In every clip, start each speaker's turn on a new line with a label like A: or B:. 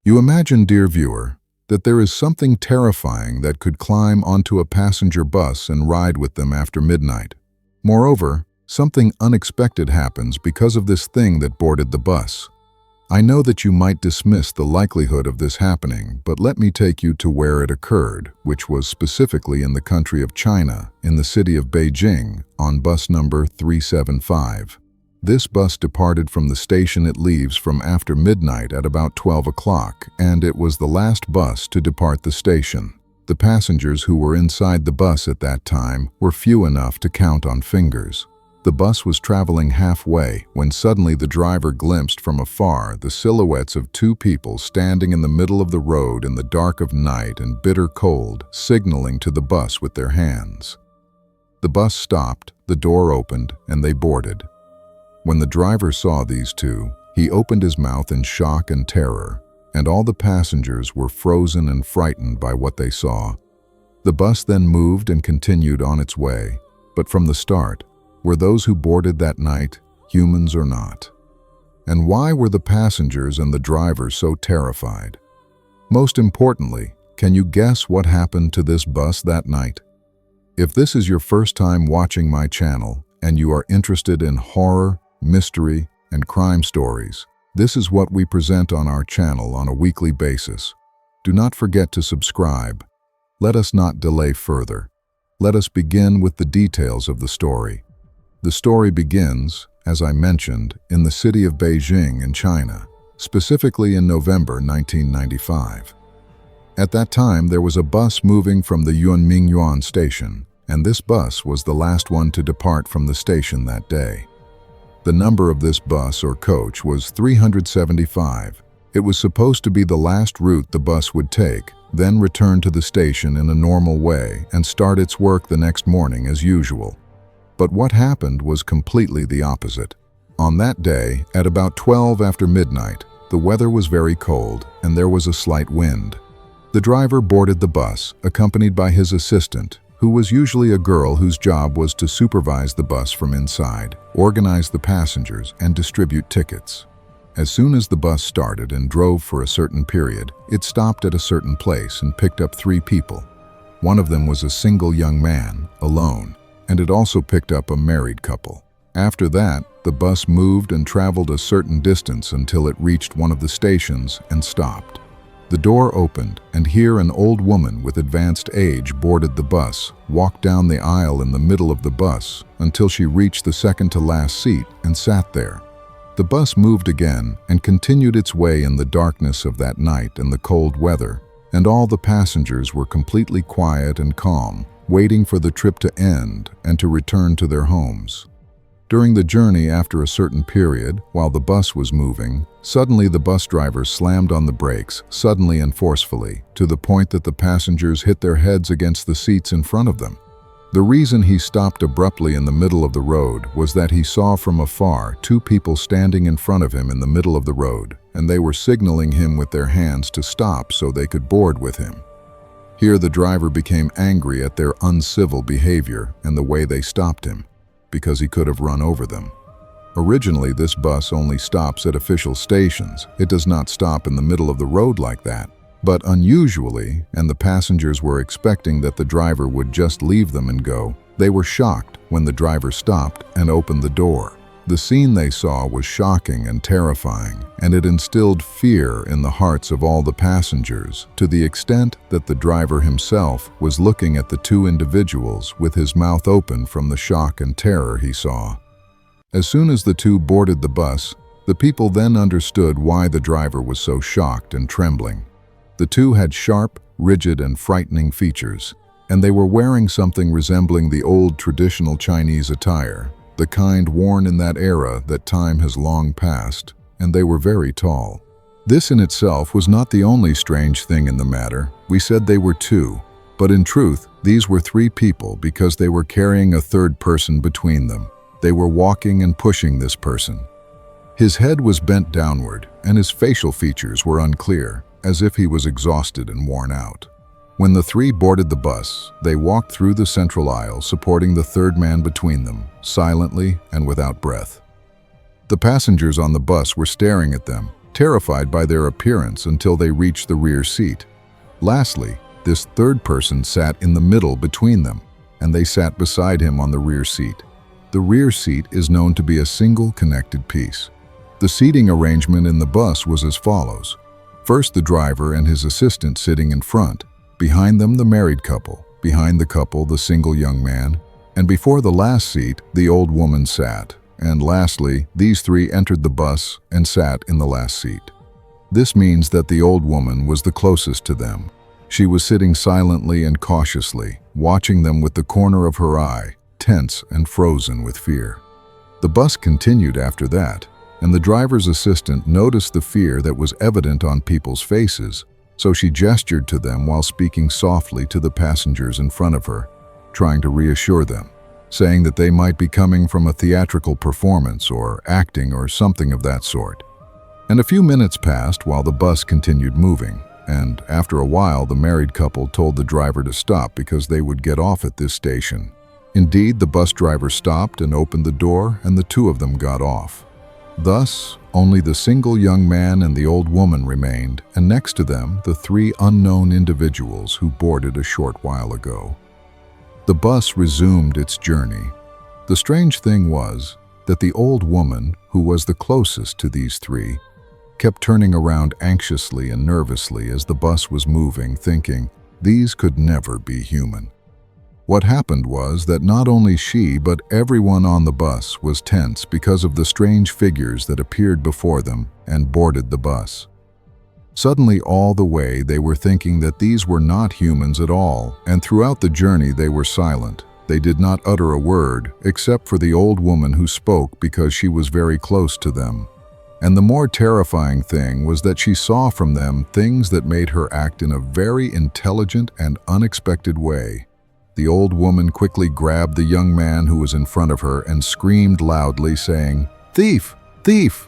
A: You imagine, dear viewer, that there is something terrifying that could climb onto a passenger bus and ride with them after midnight. Moreover, something unexpected happens because of this thing that boarded the bus. I know that you might dismiss the likelihood of this happening, but let me take you to where it occurred, which was specifically in the country of China, in the city of Beijing, on bus number 375. This bus departed from the station it leaves from after midnight at about 12 o'clock, and it was the last bus to depart the station. The passengers who were inside the bus at that time were few enough to count on fingers. The bus was traveling halfway when suddenly the driver glimpsed from afar the silhouettes of two people standing in the middle of the road in the dark of night and bitter cold, signaling to the bus with their hands. The bus stopped, the door opened, and they boarded. When the driver saw these two, he opened his mouth in shock and terror, and all the passengers were frozen and frightened by what they saw. The bus then moved and continued on its way, but from the start, were those who boarded that night humans or not? And why were the passengers and the driver so terrified? Most importantly, can you guess what happened to this bus that night? If this is your first time watching my channel and you are interested in horror, mystery, and crime stories, this is what we present on our channel on a weekly basis. Do not forget to subscribe. Let us not delay further. Let us begin with the details of the story. The story begins, as I mentioned, in the city of Beijing in China, specifically in November 1995. At that time, there was a bus moving from the Yunmingyuan station, and this bus was the last one to depart from the station that day. The number of this bus or coach was 375. It was supposed to be the last route the bus would take, then return to the station in a normal way and start its work the next morning as usual. But what happened was completely the opposite. On that day, at about 12 after midnight, the weather was very cold and there was a slight wind. The driver boarded the bus, accompanied by his assistant, who was usually a girl whose job was to supervise the bus from inside, organize the passengers, and distribute tickets. As soon as the bus started and drove for a certain period, it stopped at a certain place and picked up 3 people. One of them was a single young man, alone, and it also picked up a married couple. After that, the bus moved and traveled a certain distance until it reached one of the stations and stopped. The door opened, and here an old woman with advanced age boarded the bus, walked down the aisle in the middle of the bus until she reached the second-to-last seat and sat there. The bus moved again and continued its way in the darkness of that night and the cold weather, and all the passengers were completely quiet and calm, waiting for the trip to end and to return to their homes. During the journey, after a certain period, while the bus was moving, suddenly the bus driver slammed on the brakes, suddenly and forcefully, to the point that the passengers hit their heads against the seats in front of them. The reason he stopped abruptly in the middle of the road was that he saw from afar 2 people standing in front of him in the middle of the road, and they were signaling him with their hands to stop so they could board with him. Here the driver became angry at their uncivil behavior and the way they stopped him, because he could have run over them. Originally, this bus only stops at official stations. It does not stop in the middle of the road like that. But unusually, and the passengers were expecting that the driver would just leave them and go, they were shocked when the driver stopped and opened the door. The scene they saw was shocking and terrifying, and it instilled fear in the hearts of all the passengers, to the extent that the driver himself was looking at the 2 individuals with his mouth open from the shock and terror he saw. As soon as the 2 boarded the bus, the people then understood why the driver was so shocked and trembling. The 2 had sharp, rigid, and frightening features, and they were wearing something resembling the old traditional Chinese attire, the kind worn in that era that time has long passed, and they were very tall. This in itself was not the only strange thing in the matter. We said they were 2, but in truth, these were 3 people because they were carrying a third person between them. They were walking and pushing this person. His head was bent downward, and his facial features were unclear, as if he was exhausted and worn out. When the 3 boarded the bus, they walked through the central aisle, supporting the third man between them, silently and without breath. The passengers on the bus were staring at them, terrified by their appearance until they reached the rear seat. Lastly, this third person sat in the middle between them, and they sat beside him on the rear seat. The rear seat is known to be a single connected piece. The seating arrangement in the bus was as follows. First, the driver and his assistant sitting in front, behind them the married couple, behind the couple the single young man, and before the last seat the old woman sat, and lastly these three entered the bus and sat in the last seat. This means that the old woman was the closest to them. She was sitting silently and cautiously, watching them with the corner of her eye, tense and frozen with fear. The bus continued after that, and the driver's assistant noticed the fear that was evident on people's faces, so she gestured to them while speaking softly to the passengers in front of her, trying to reassure them, saying that they might be coming from a theatrical performance or acting or something of that sort. And a few minutes passed while the bus continued moving, and after a while the married couple told the driver to stop because they would get off at this station. Indeed, the bus driver stopped and opened the door, and the two of them got off. Thus, only the single young man and the old woman remained, and next to them the three unknown individuals who boarded a short while ago. The bus resumed its journey. The strange thing was that the old woman, who was the closest to these three, kept turning around anxiously and nervously as the bus was moving, thinking, these could never be human. What happened was that not only she but everyone on the bus was tense because of the strange figures that appeared before them and boarded the bus. Suddenly, all the way they were thinking that these were not humans at all, and throughout the journey they were silent. They did not utter a word, except for the old woman who spoke because she was very close to them. And the more terrifying thing was that she saw from them things that made her act in a very intelligent and unexpected way. The old woman quickly grabbed the young man who was in front of her and screamed loudly, saying, "Thief! Thief!"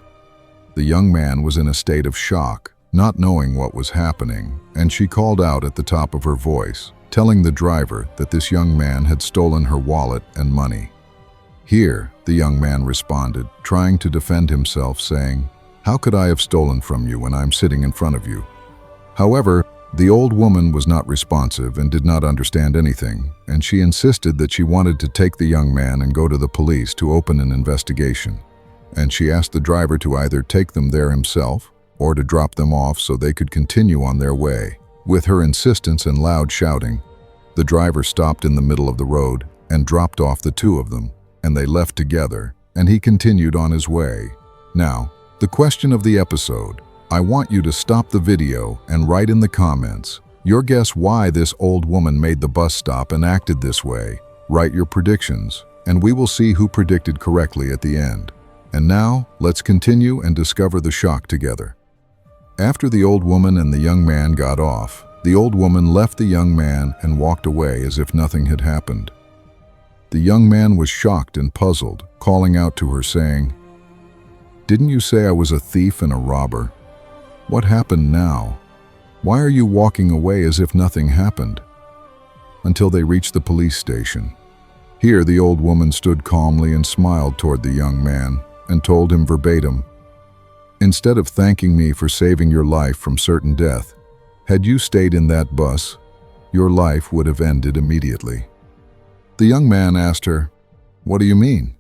A: The young man was in a state of shock, not knowing what was happening, and she called out at the top of her voice, telling the driver that this young man had stolen her wallet and money. "Here," the young man responded, trying to defend himself, saying, "How could I have stolen from you when I'm sitting in front of you?" However, the old woman was not responsive and did not understand anything, and she insisted that she wanted to take the young man and go to the police to open an investigation. And she asked the driver to either take them there himself or to drop them off so they could continue on their way. With her insistence and loud shouting, the driver stopped in the middle of the road and dropped off the two of them, and they left together, and he continued on his way. Now, the question of the episode. I want you to stop the video and write in the comments your guess why this old woman made the bus stop and acted this way. Write your predictions, and we will see who predicted correctly at the end. And now, let's continue and discover the shock together. After the old woman and the young man got off, the old woman left the young man and walked away as if nothing had happened. The young man was shocked and puzzled, calling out to her saying, "Didn't you say I was a thief and a robber? What happened now? Why are you walking away as if nothing happened?" Until they reached the police station. Here the old woman stood calmly and smiled toward the young man and told him verbatim, "Instead of thanking me for saving your life from certain death, had you stayed in that bus, your life would have ended immediately." The young man asked her, "What do you mean?"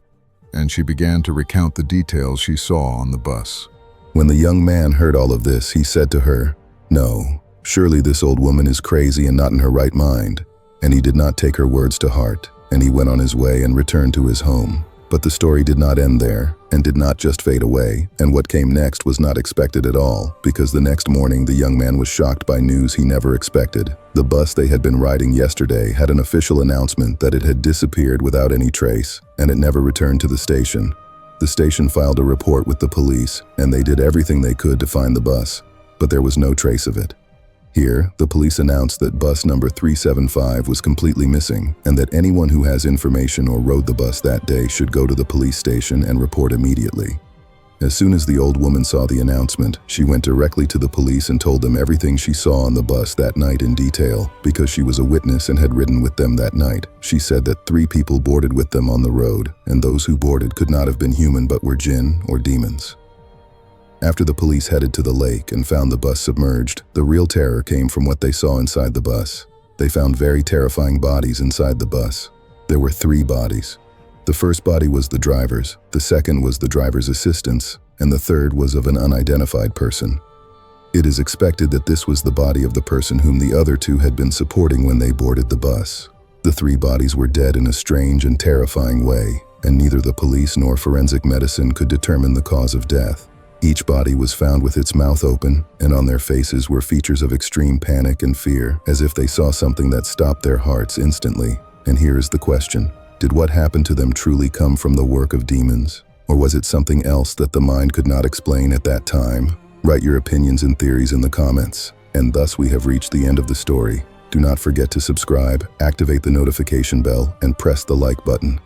A: And she began to recount the details she saw on the bus.
B: When the young man heard all of this, he said to her, "No, surely this old woman is crazy and not in her right mind." And he did not take her words to heart, and he went on his way and returned to his home. But the story did not end there, and did not just fade away, and what came next was not expected at all, because the next morning the young man was shocked by news he never expected. The bus they had been riding yesterday had an official announcement that it had disappeared without any trace, and it never returned to the station. The station filed a report with the police, and they did everything they could to find the bus, but there was no trace of it. Here, the police announced that bus number 375 was completely missing, and that anyone who has information or rode the bus that day should go to the police station and report immediately. As soon as the old woman saw the announcement, she went directly to the police and told them everything she saw on the bus that night in detail, because she was a witness and had ridden with them that night. She said that 3 people boarded with them on the road, and those who boarded could not have been human but were jinn or demons. After the police headed to the lake and found the bus submerged, the real terror came from what they saw inside the bus. They found very terrifying bodies inside the bus. There were 3 bodies. The first body was the driver's, the second was the driver's assistant's, and the third was of an unidentified person. It is expected that this was the body of the person whom the other 2 had been supporting when they boarded the bus. The 3 bodies were dead in a strange and terrifying way, and neither the police nor forensic medicine could determine the cause of death. Each body was found with its mouth open, and on their faces were features of extreme panic and fear, as if they saw something that stopped their hearts instantly. And here is the question: did what happened to them truly come from the work of demons? Or was it something else that the mind could not explain at that time? Write your opinions and theories in the comments. And thus we have reached the end of the story. Do not forget to subscribe, activate the notification bell, and press the like button.